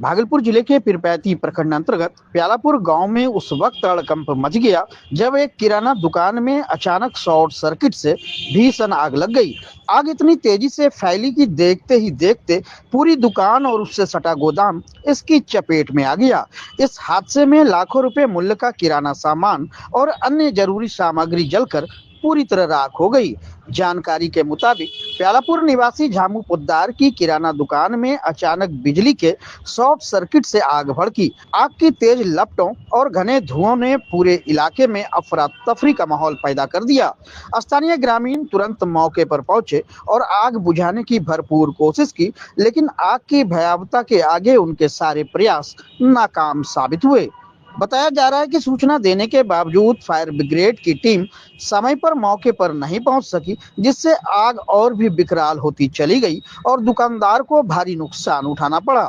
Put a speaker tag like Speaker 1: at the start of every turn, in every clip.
Speaker 1: भागलपुर जिले के पीरपैंती प्रखंड अंतर्गत प्यालापुर गांव में उस वक्त हड़कंप मच गया जब एक किराना दुकान में अचानक शॉर्ट सर्किट से भीषण आग लग गई। आग इतनी तेजी से फैली कि देखते ही देखते पूरी दुकान और उससे सटा गोदाम इसकी चपेट में आ गया। इस हादसे में लाखों रुपए मूल्य का किराना सामान और अन्य जरूरी सामग्री जलकर पूरी तरह राख हो गई। जानकारी के मुताबिक प्यालापुर निवासी झामू पोद्दार की किराना दुकान में अचानक बिजली के शॉर्ट सर्किट से आग भड़की। आग की तेज लपटों और घने धुओं ने पूरे इलाके में अफरा तफरी का माहौल पैदा कर दिया। स्थानीय ग्रामीण तुरंत मौके पर पहुंचे और आग बुझाने की भरपूर कोशिश की, लेकिन आग की भयावहता के आगे उनके सारे प्रयास नाकाम साबित हुए। बताया जा रहा है कि सूचना देने के बावजूद फायर ब्रिगेड की टीम समय पर मौके पर नहीं पहुंच सकी, जिससे आग और भी विकराल होती चली गई और दुकानदार को भारी नुकसान उठाना पड़ा।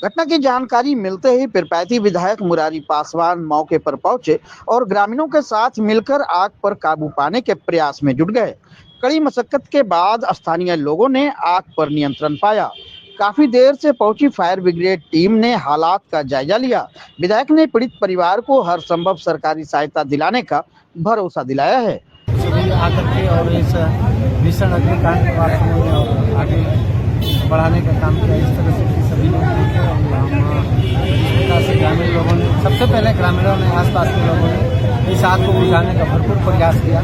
Speaker 1: घटना की जानकारी मिलते ही पीरपैंती विधायक मुरारी पासवान मौके पर पहुंचे और ग्रामीणों के साथ मिलकर आग पर काबू पाने के प्रयास में जुट गए। कड़ी मशक्कत के बाद स्थानीय लोगों ने आग पर नियंत्रण पाया। काफी देर से पहुंची फायर ब्रिगेड टीम ने हालात का जायजा लिया। विधायक ने पीड़ित परिवार को हर संभव सरकारी सहायता दिलाने का भरोसा दिलाया है।
Speaker 2: सभी आकर के और इस भीषण अग्निकांड के बाद और आगे बढ़ाने का काम किया। इस तरह से सभी लोग से ग्रामीण लोगों ने सबसे पहले ग्रामीणों ने आसपास के लोगों ने इस आग को बुझाने का भरपूर प्रयास किया।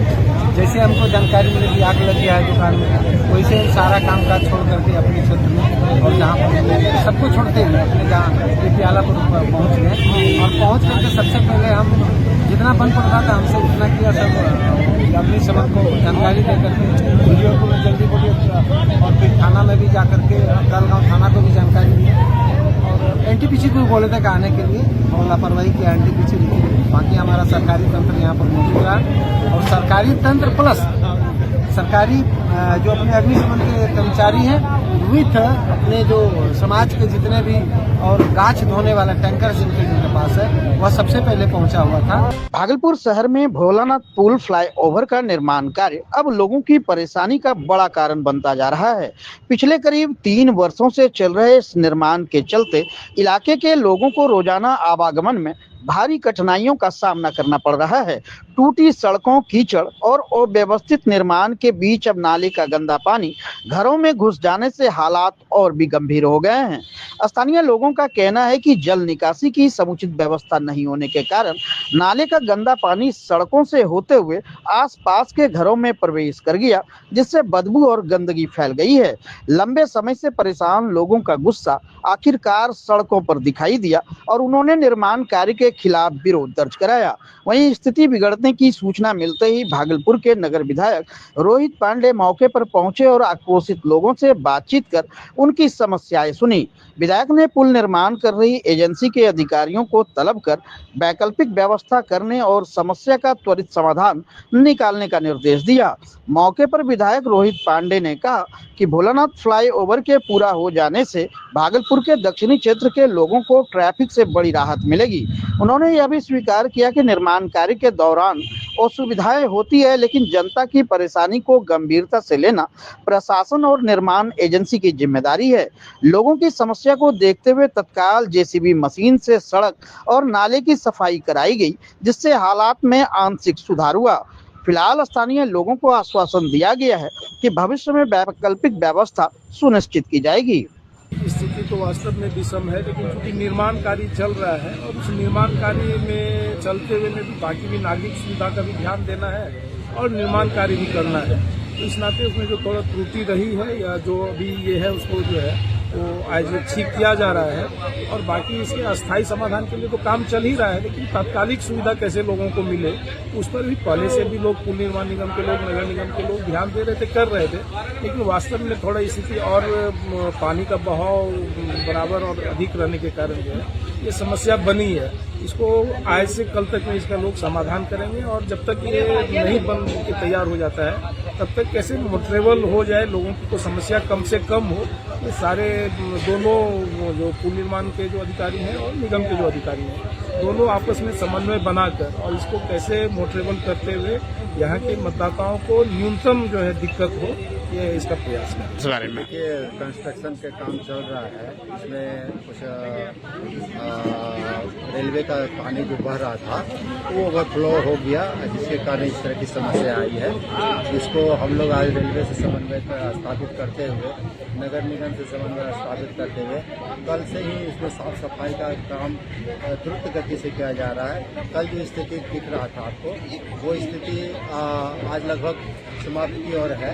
Speaker 2: जैसे हमको जानकारी मिली कि आग लग गया है दुकान में, वैसे सारा कामकाज छोड़ करके अपने क्षेत्र में और जहाँ पर सबको छोड़ते हुए अपने जहाँ प्यालापुर पहुँच गए और पहुँच करके सबसे पहले हम जितना बन पड़ रहा था हमसे उतना किया। सब अपनी समझ को जानकारी दे करके वीडियो को जल्दी बोलिए और फिर थाना में भी जा करके गालगांव थाना को भी जानकारी दी और एनटीपीसी को बोले थे आने के लिए और लापरवाही की एनटीपीसी लिखी। बाकी हमारा सरकारी तंत्र यहाँ पर मौजूद रहा और सरकारी तंत्र प्लस सरकारी जो अपने अग्निशमन के कर्मचारी हैं विथ अपने जो समाज के जितने भी और गाछ धोने वाला टैंकर जिनके पास है वह सबसे पहले पहुंचा हुआ था।
Speaker 1: भागलपुर शहर में भोलानाथ पुल फ्लाईओवर का निर्माण कार्य अब लोगों की परेशानी का बड़ा कारण बनता जा रहा है। पिछले करीब 3 वर्षों से चल रहे इस निर्माण के चलते इलाके के लोगों को रोजाना आवागमन में भारी कठिनाइयों का सामना करना पड़ रहा है। टूटी सड़कों, कीचड़ और अव्यवस्थित निर्माण के बीच अब नाले का गंदा पानी घरों में घुस जाने से हालात और भी गंभीर हो गए हैं। स्थानीय लोगों का कहना है कि जल निकासी की समुचित व्यवस्था नहीं होने के कारण नाले का गंदा पानी सड़कों से होते हुए आसपास के घरों में प्रवेश कर गया, जिससे बदबू और गंदगी फैल गई है। लंबे समय से परेशान लोगों का गुस्सा आखिरकार सड़कों पर दिखाई दिया और उन्होंने निर्माण कार्य के खिलाफ विरोध दर्ज कराया। वहीं स्थिति बिगड़ने की सूचना मिलते ही भागलपुर के नगर विधायक रोहित पांडे मौके पर पहुंचे और आक्रोशित लोगों से बातचीत कर उनकी समस्याएं सुनी। विधायक ने पुल निर्माण कर रही एजेंसी के अधिकारियों को तलब कर वैकल्पिक व्यवस्था करने और समस्या का त्वरित समाधान निकालने का निर्देश दिया। मौके पर विधायक रोहित पांडे ने कहा कि भोलानाथ फ्लाईओवर के पूरा हो जाने से भागलपुर के दक्षिणी क्षेत्र के लोगों को ट्रैफिक से बड़ी राहत मिलेगी। उन्होंने यह भी स्वीकार किया कि निर्माण कार्य के दौरान असुविधाएं होती है, लेकिन जनता की परेशानी को गंभीरता से लेना प्रशासन और निर्माण एजेंसी की जिम्मेदारी है। लोगों की समस्या को देखते हुए तत्काल जेसीबी मशीन से सड़क और नाले की सफाई कराई गई, जिससे हालात में आंशिक सुधार हुआ। फिलहाल स्थानीय लोगों को आश्वासन दिया गया है कि भविष्य में वैकल्पिक व्यवस्था सुनिश्चित की जाएगी।
Speaker 3: स्थिति तो वास्तव में विषम है, लेकिन चूंकि निर्माण कार्य चल रहा है और उस निर्माण कार्य में चलते हुए में भी बाकी भी नागरिक सुविधा का भी ध्यान देना है और निर्माण कार्य भी करना है। तो इस नाते उसमें जो थोड़ा त्रुटि रही है या जो अभी ये है उसको जो है वो आज ठीक किया जा रहा है और बाकी इसके अस्थायी समाधान के लिए तो काम चल ही रहा है, लेकिन तात्कालिक सुविधा कैसे लोगों को मिले उस पर भी पहले से भी लोग पुल निर्माण निगम के लोग, नगर निगम के लोग ध्यान दे रहे थे, कर रहे थे, लेकिन वास्तव में थोड़ा स्थिति और पानी का बहाव बराबर और अधिक रहने के कारण जो है ये समस्या बनी है। इसको आज से कल तक में इसका लोग समाधान करेंगे और जब तक ये नहीं बन के तैयार हो जाता है तब तक कैसे मोटरेबल हो जाए, लोगों की को समस्या कम से कम हो। ये सारे दोनों जो पुल निर्माण के जो अधिकारी हैं और निगम के जो अधिकारी हैं दोनों आपस में समन्वय बनाकर और इसको कैसे मोटरेबल करते हुए यहाँ के मतदाताओं को न्यूनतम जो है दिक्कत हो ये इसका प्रयास करें।
Speaker 1: इस बारे में
Speaker 4: देखिए कंस्ट्रक्शन के काम चल रहा है, इसमें कुछ रेलवे का पानी जो बह रहा था वो ओवरफ्लो हो गया, जिसके कारण इस तरह की समस्या आई है। इसको हम लोग आज रेलवे से समन्वय स्थापित करते हुए, नगर निगम से समन्वय स्थापित करते हुए कल से ही इसमें साफ सफाई का काम द्रुत गति से किया जा रहा है। कल जो स्थिति दिख रहा था आपको, वो स्थिति आज लगभग समाप्ति की ओर है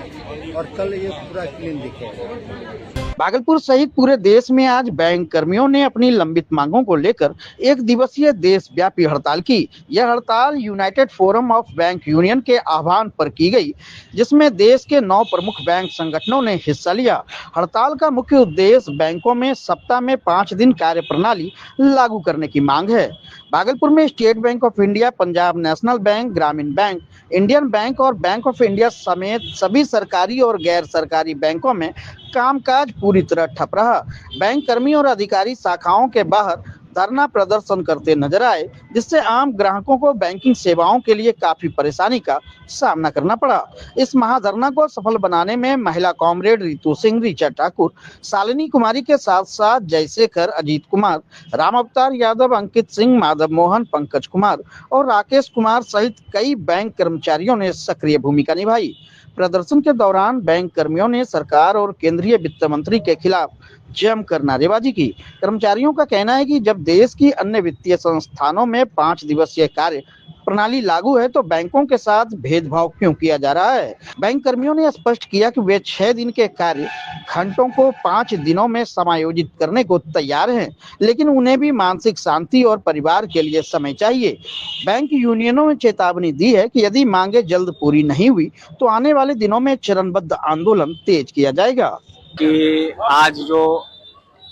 Speaker 4: और कल ये पूरा क्लीन दिखेगा।
Speaker 1: भागलपुर सहित पूरे देश में आज बैंक कर्मियों ने अपनी लंबित मांगों को लेकर एक दिवसीय देशव्यापी हड़ताल की। यह हड़ताल United forum of bank union के आह्वान पर की गई, जिसमें देश के 9 प्रमुख बैंक संगठनों ने हिस्सा लिया। हड़ताल का मुख्य उद्देश्य बैंकों में सप्ताह में 5 दिन कार्य प्रणाली लागू करने की मांग है। भागलपुर में state bank of India, Punjab national bank, ग्रामीण बैंक, इंडियन बैंक और बैंक ऑफ इंडिया समेत सभी सरकारी और गैर सरकारी बैंकों में कामकाज पूरी तरह ठप रहा। बैंक कर्मी और अधिकारी शाखाओं के बाहर धरना प्रदर्शन करते नजर आए, जिससे आम ग्राहकों को बैंकिंग सेवाओं के लिए काफी परेशानी का सामना करना पड़ा। इस महाधरना को सफल बनाने में महिला कॉमरेड रितु सिंह, ऋचा ठाकुर, शालिनी कुमारी के साथ साथ जयशेखर, अजीत कुमार, राम अवतार यादव, अंकित सिंह, माधव मोहन, पंकज कुमार और राकेश कुमार सहित कई बैंक कर्मचारियों ने सक्रिय भूमिका निभाई। प्रदर्शन के दौरान बैंक कर्मियों ने सरकार और केंद्रीय वित्त मंत्री के खिलाफ जमकर नारेबाजी की। कर्मचारियों का कहना है कि जब देश की अन्य वित्तीय संस्थानों में 5 दिवसीय कार्य प्रणाली लागू है तो बैंकों के साथ भेदभाव क्यों किया जा रहा है। बैंक कर्मियों ने स्पष्ट किया कि वे 6 दिन के कार्य घंटों को 5 दिनों में समायोजित करने को तैयार हैं, लेकिन उन्हें भी मानसिक शांति और परिवार के लिए समय चाहिए। बैंक यूनियनों ने चेतावनी दी है कि यदि मांगे जल्द पूरी नहीं हुई तो आने वाले दिनों में चरणबद्ध आंदोलन तेज किया जाएगा।
Speaker 5: कि आज जो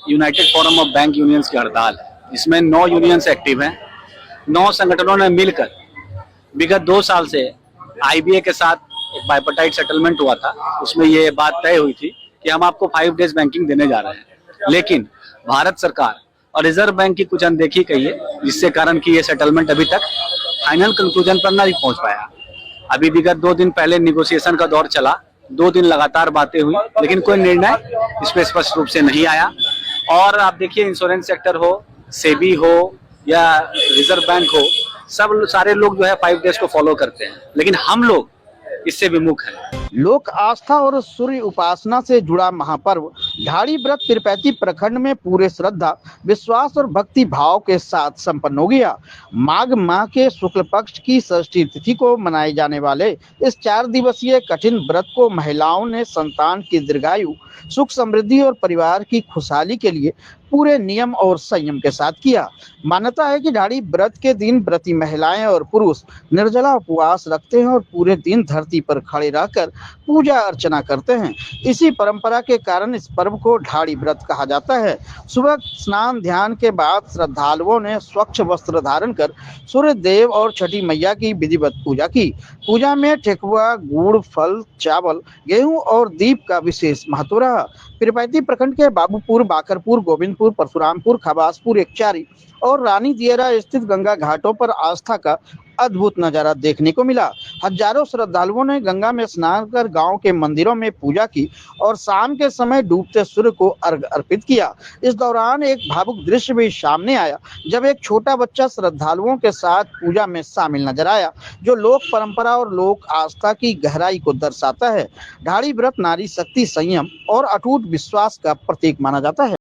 Speaker 5: United forum of bank unions की हड़ताल है, इसमें 9 यूनियंस एक्टिव हैं। 9 संगठनों ने मिलकर विगत 2 साल से आईबीए के साथ एक बाइपर्टाइट सेटलमेंट हुआ था। उसमें ये बात तय हुई थी कि हम आपको 5 डेज बैंकिंग देने जा रहे हैं, लेकिन भारत सरकार और रिजर्व बैंक की कुछ अनदेखी कही है, जिससे कारण कि ये सेटलमेंट अभी तक फाइनल कंक्लूजन पर नहीं पहुंच पाया। अभी विगत 2 दिन पहले निगोशिएशन का दौर चला, 2 दिन लगातार बातें हुई, लेकिन कोई निर्णय इस पर स्पष्ट रूप से नहीं आया। और आप देखिए, इंश्योरेंस सेक्टर हो, सेबी हो या रिजर्व बैंक हो, सारे लोग जो है 5 डेज को फॉलो करते हैं, लेकिन हम लोग इससे विमुख हैं।
Speaker 1: लोक आस्था और सूर्य उपासना से जुड़ा महापर्व ढाड़ी व्रत पीरपैंती प्रखंड में पूरे श्रद्धा, विश्वास और भक्ति भाव के साथ संपन्न हो गया। माघ माह के शुक्ल पक्ष की षष्ठी तिथि को मनाए जाने वाले इस 4 दिवसीय कठिन व्रत को महिलाओं ने संतान की दीर्घायु, सुख समृद्धि और परिवार की खुशहाली के लिए पूरे नियम और संयम के साथ किया। मान्यता है कि ढाड़ी व्रत के दिन व्रती महिलाएं और पुरुष निर्जला उपवास रखते हैं और पूरे दिन धरती पर खड़े रहकर पूजा अर्चना करते हैं। इसी परंपरा के कारण इस पर्व को ढाड़ी व्रत कहा जाता है। सुबह स्नान ध्यान के बाद श्रद्धालुओं ने स्वच्छ वस्त्र धारण कर सूर्य देव और छठी मैया की विधिवत पूजा की। पूजा में ठेकुआ, गुड़, फल, चावल, गेहूं और दीप का विशेष महत्व रहा। पीरपैंती प्रखंड के बाबूपुर, बाकरपुर, गोविंदपुर, परशुरामपुर, खबासपुर, एकचारी और रानी दियरा स्थित गंगा घाटों पर आस्था का अद्भुत नजारा देखने को मिला। हजारों श्रद्धालुओं ने गंगा में स्नान कर गांव के मंदिरों में पूजा की और शाम के समय डूबते सूर्य को अर्घ्य अर्पित किया। इस दौरान एक भावुक दृश्य भी सामने आया, जब एक छोटा बच्चा श्रद्धालुओं के साथ पूजा में शामिल नजर आया, जो लोक परंपरा और लोक आस्था की गहराई को दर्शाता है। ढाड़ी व्रत नारी शक्ति, संयम और अटूट विश्वास का प्रतीक माना जाता है।